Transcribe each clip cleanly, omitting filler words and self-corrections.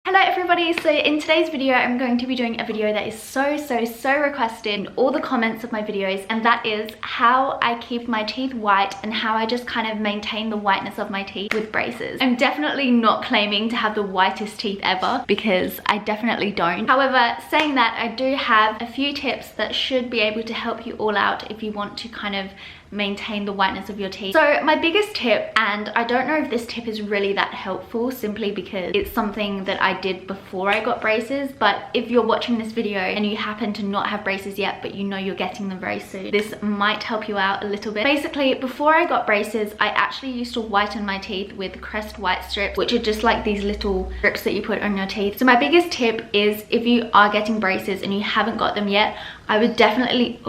Hello everybody, so in today's video I'm going to be doing a video that is so requested in all the comments of my videos, and that is how I keep my teeth white and how I just kind of maintain the whiteness of my teeth with braces. I'm definitely not claiming to have the whitest teeth ever because I definitely don't. However, saying that, I do have a few tips that should be able to help you all out if you want to kind of maintain the whiteness of your teeth. So my biggest tip, and I don't know if this tip is really that helpful simply because it's something that I did before I got braces, but if you're watching this video and you happen to not have braces yet but you know you're getting them very soon, this might help you out a little bit. Basically, before I got braces, I actually used to whiten my teeth with Crest white strips, which are just like these little strips that you put on your teeth. So my biggest tip is, if you are getting braces and you haven't got them yet, I would definitely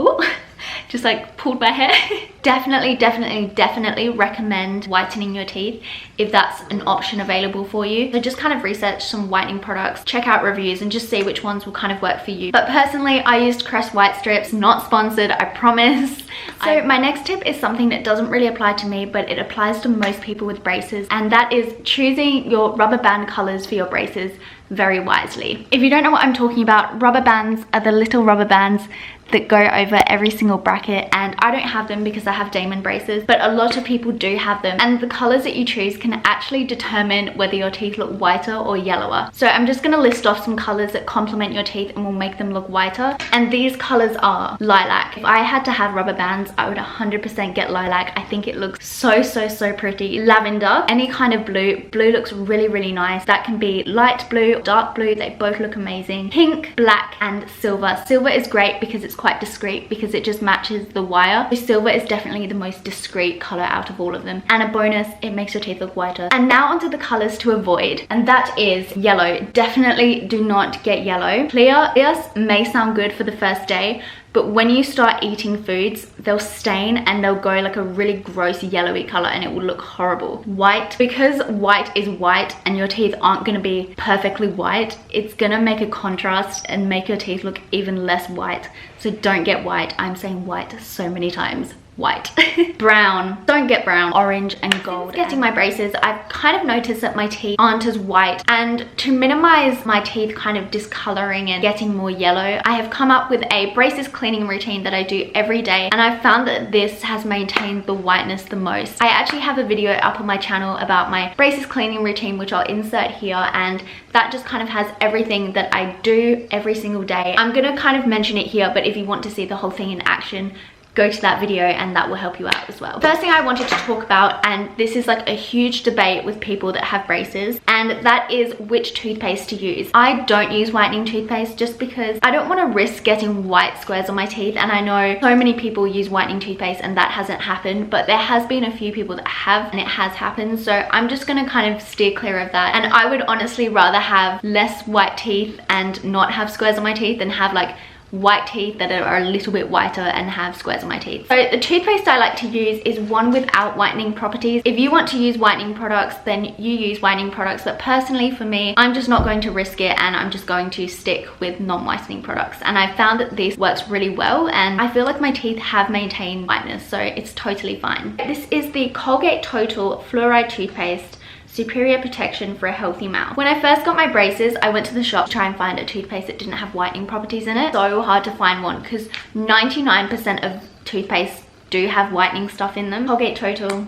just like pulled my hair. definitely recommend whitening your teeth if that's an option available for you. So just kind of research some whitening products, check out reviews, and just see which ones will kind of work for you. But personally, I used Crest white strips, not sponsored, I promise. So my next tip is something that doesn't really apply to me, but it applies to most people with braces, and that is choosing your rubber band colors for your braces very wisely. If you don't know what I'm talking about, rubber bands are the little rubber bands that go over every single bracket, and I don't have them because I have Damon braces, but a lot of people do have them, and the colors that you choose can actually determine whether your teeth look whiter or yellower. So I'm just going to list off some colors that complement your teeth and will make them look whiter, and these colors are lilac. If I had to have rubber bands, I would 100% get lilac. I think it looks so pretty. Lavender, any kind of blue looks really nice. That can be light blue, dark blue, they both look amazing. Pink, black, and silver. Silver is great because it's quite discreet, because it just matches the wire. So silver is definitely the most discreet color out of all of them, and a bonus, it makes your teeth look whiter. And now onto the colors to avoid, and that is yellow. Definitely do not get yellow. Clear may sound good for the first day, but when you start eating foods, they'll stain and they'll go like a really gross yellowy color, and it will look horrible. White, because white is white and your teeth aren't going to be perfectly white, it's going to make a contrast and make your teeth look even less white. So don't get white. I'm saying white so many times. White. Brown, don't get brown. Orange and gold. Since getting my braces, I've kind of noticed that my teeth aren't as white, and to minimize my teeth kind of discoloring and getting more yellow, I have come up with a braces cleaning routine that I do every day, and I've found that this has maintained the whiteness the most. I actually have a video up on my channel about my braces cleaning routine, which I'll insert here, and that just kind of has everything that I do every single day. I'm gonna kind of mention it here, but if you want to see the whole thing in action, go to that video and that will help you out as well. First thing I wanted to talk about, and this is like a huge debate with people that have braces, and that is which toothpaste to use. I don't use whitening toothpaste just because I don't want to risk getting white squares on my teeth, and I know so many people use whitening toothpaste and that hasn't happened, but there has been a few people that have, and it has happened. So I'm just gonna kind of steer clear of that, and I would honestly rather have less white teeth and not have squares on my teeth than have like white teeth that are a little bit whiter and have squares on my teeth. So the toothpaste I like to use is one without whitening properties. If you want to use whitening products, then you use whitening products, but personally for me, I'm just not going to risk it, and I'm just going to stick with non-whitening products. And I found that this works really well, and I feel like my teeth have maintained whiteness, so it's totally fine. This is the Colgate Total Fluoride Toothpaste, superior protection for a healthy mouth. When I first got my braces, I went to the shop to try and find a toothpaste that didn't have whitening properties in it. So hard to find one because 99% of toothpaste do have whitening stuff in them. Colgate Total,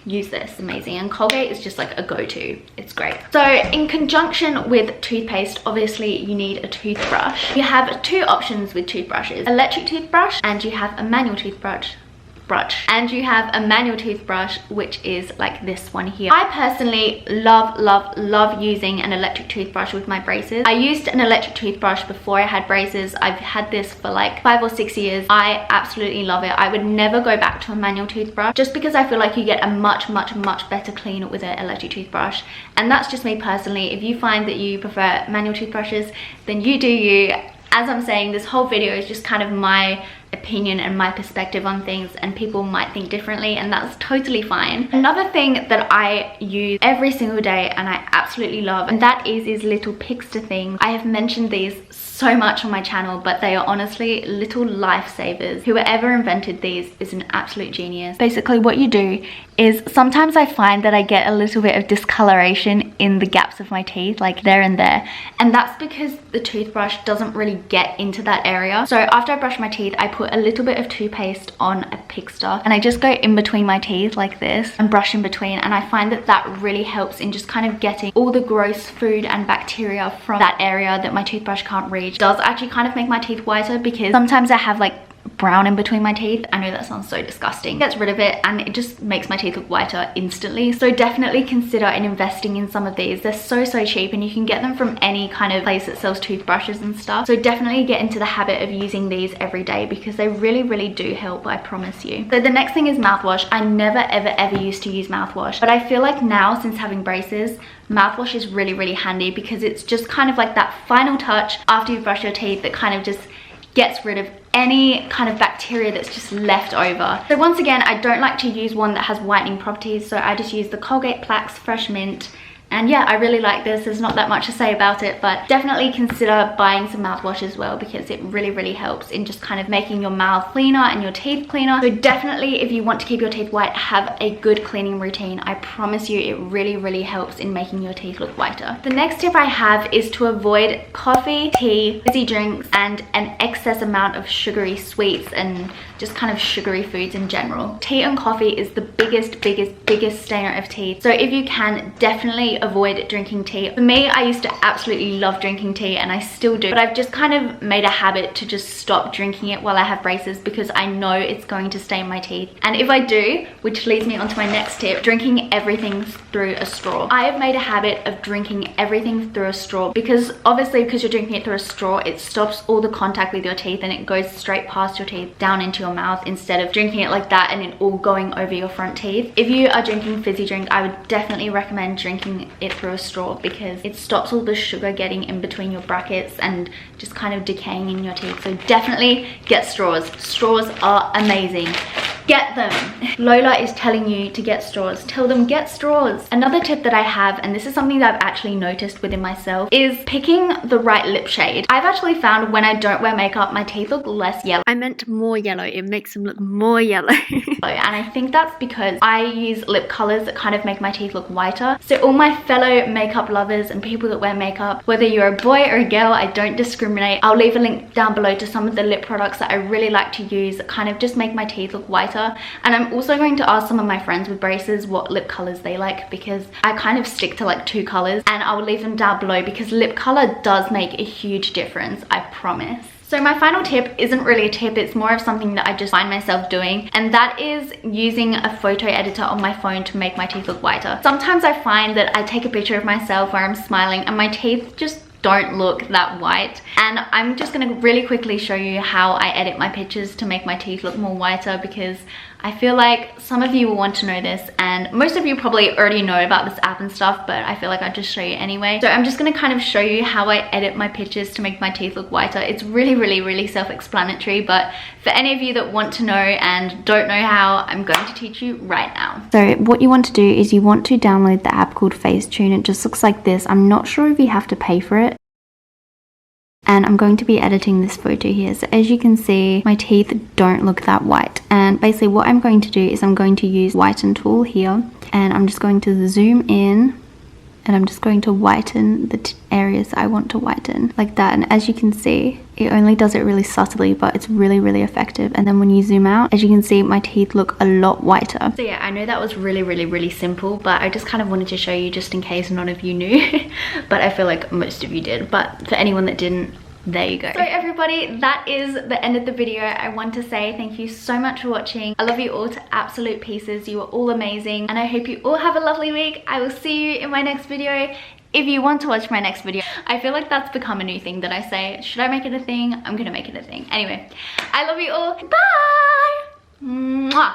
use this, amazing. And Colgate is just like a go-to, it's great. So in conjunction with toothpaste, obviously you need a toothbrush. You have two options with toothbrushes: electric toothbrush, and you have a manual toothbrush. And you have a manual toothbrush, which is like this one here. I personally love using an electric toothbrush with my braces. I used an electric toothbrush before I had braces. I've had this for like 5 or 6 years. I absolutely love it. I would never go back to a manual toothbrush just because I feel like you get a much better clean with an electric toothbrush, and that's just me personally. If you find that you prefer manual toothbrushes, then you do you. As I'm saying, this whole video is just kind of my opinion and my perspective on things, and people might think differently, and that's totally fine. Another thing that I use every single day and I absolutely love, and that is these little Pixter things. I have mentioned these so much on my channel, but they are honestly little lifesavers. Whoever invented these is an absolute genius. Basically what you do is, sometimes I find that I get a little bit of discoloration in the gaps of my teeth, like there and there, and that's because the toothbrush doesn't really get into that area. So after I brush my teeth, I put a little bit of toothpaste on a Pixter and I just go in between my teeth like this and brush in between, and I find that that really helps in just kind of getting all the gross food and bacteria from that area that my toothbrush can't reach. It does actually kind of make my teeth whiter, because sometimes I have like brown in between my teeth. I know that sounds so disgusting. It gets rid of it and it just makes my teeth look whiter instantly. So definitely consider investing in some of these. They're so cheap, and you can get them from any kind of place that sells toothbrushes and stuff. So definitely get into the habit of using these every day, because they really do help, I promise you. So the next thing is mouthwash. I never ever used to use mouthwash, but I feel like now, since having braces, mouthwash is really handy, because it's just kind of like that final touch after you brush your teeth that kind of just gets rid of any kind of bacteria that's just left over. So once again, I don't like to use one that has whitening properties, so I just use the Colgate Plaque Fresh Mint. And yeah, I really like this. There's not that much to say about it, but definitely consider buying some mouthwash as well, because it really helps in just kind of making your mouth cleaner and your teeth cleaner. So definitely, if you want to keep your teeth white, have a good cleaning routine. I promise you, it really helps in making your teeth look whiter. The next tip I have is to avoid coffee, tea, fizzy drinks, and an excess amount of sugary sweets and just kind of sugary foods in general. Tea and coffee is the biggest stainer of teeth. So if you can, definitely avoid drinking tea. For me, I used to absolutely love drinking tea, and I still do, but I've just kind of made a habit to just stop drinking it while I have braces, because I know it's going to stain my teeth. And if I do, which leads me on to my next tip, drinking everything through a straw. I have made a habit of drinking everything through a straw, because obviously, because you're drinking it through a straw, it stops all the contact with your teeth and it goes straight past your teeth down into your mouth, instead of drinking it like that and it all going over your front teeth. If you are drinking fizzy drink, I would definitely recommend drinking it through a straw, because it stops all the sugar getting in between your brackets and just kind of decaying in your teeth. So definitely get straws. Straws are amazing. Get them. Lola is telling you to get straws. Tell them, get straws. Another tip that I have, and this is something that I've actually noticed within myself, is picking the right lip shade. I've actually found when I don't wear makeup, my teeth look less yellow. I meant more yellow. It makes them look more yellow. And I think that's because I use lip colors that kind of make my teeth look whiter. So all my fellow makeup lovers and people that wear makeup, whether you're a boy or a girl, I don't discriminate. I'll leave a link down below to some of the lip products that I really like to use that kind of just make my teeth look whiter. And I'm also going to ask some of my friends with braces what lip colors they like, because I kind of stick to like 2 colors, and I will leave them down below, because lip color does make a huge difference, I promise. So my final tip isn't really a tip, it's more of something that I just find myself doing, and that is using a photo editor on my phone to make my teeth look whiter. Sometimes I find that I take a picture of myself where I'm smiling and my teeth just don't look that white, and I'm just going to really quickly show you how I edit my pictures to make my teeth look more whiter, because I feel like some of you will want to know this, and most of you probably already know about this app and stuff, but I feel like I'd just show you anyway. So I'm just going to kind of show you how I edit my pictures to make my teeth look whiter. It's really self-explanatory, but for any of you that want to know and don't know how, I'm going to teach you right now. So what you want to do is you want to download the app called Facetune. It just looks like this. I'm not sure if you have to pay for it. And I'm going to be editing this photo here. So as you can see, my teeth don't look that white. And basically what I'm going to do is I'm going to use whiten tool here, and I'm just going to zoom in, and I'm just going to whiten the areas I want to whiten like that. And as you can see, it only does it really subtly, but it's really effective. And then when you zoom out, as you can see, my teeth look a lot whiter. So yeah, I know that was really simple, but I just kind of wanted to show you just in case none of you knew. But I feel like most of you did, but for anyone that didn't, there you go. So everybody, that is the end of the video. I want to say thank you so much for watching. I love you all to absolute pieces. You are all amazing, and I hope you all have a lovely week. I will see you in my next video. If you want to watch my next video, I feel like that's become a new thing that I say. Should I make it a thing? I'm gonna make it a thing. Anyway, I love you all. Bye! Mwah!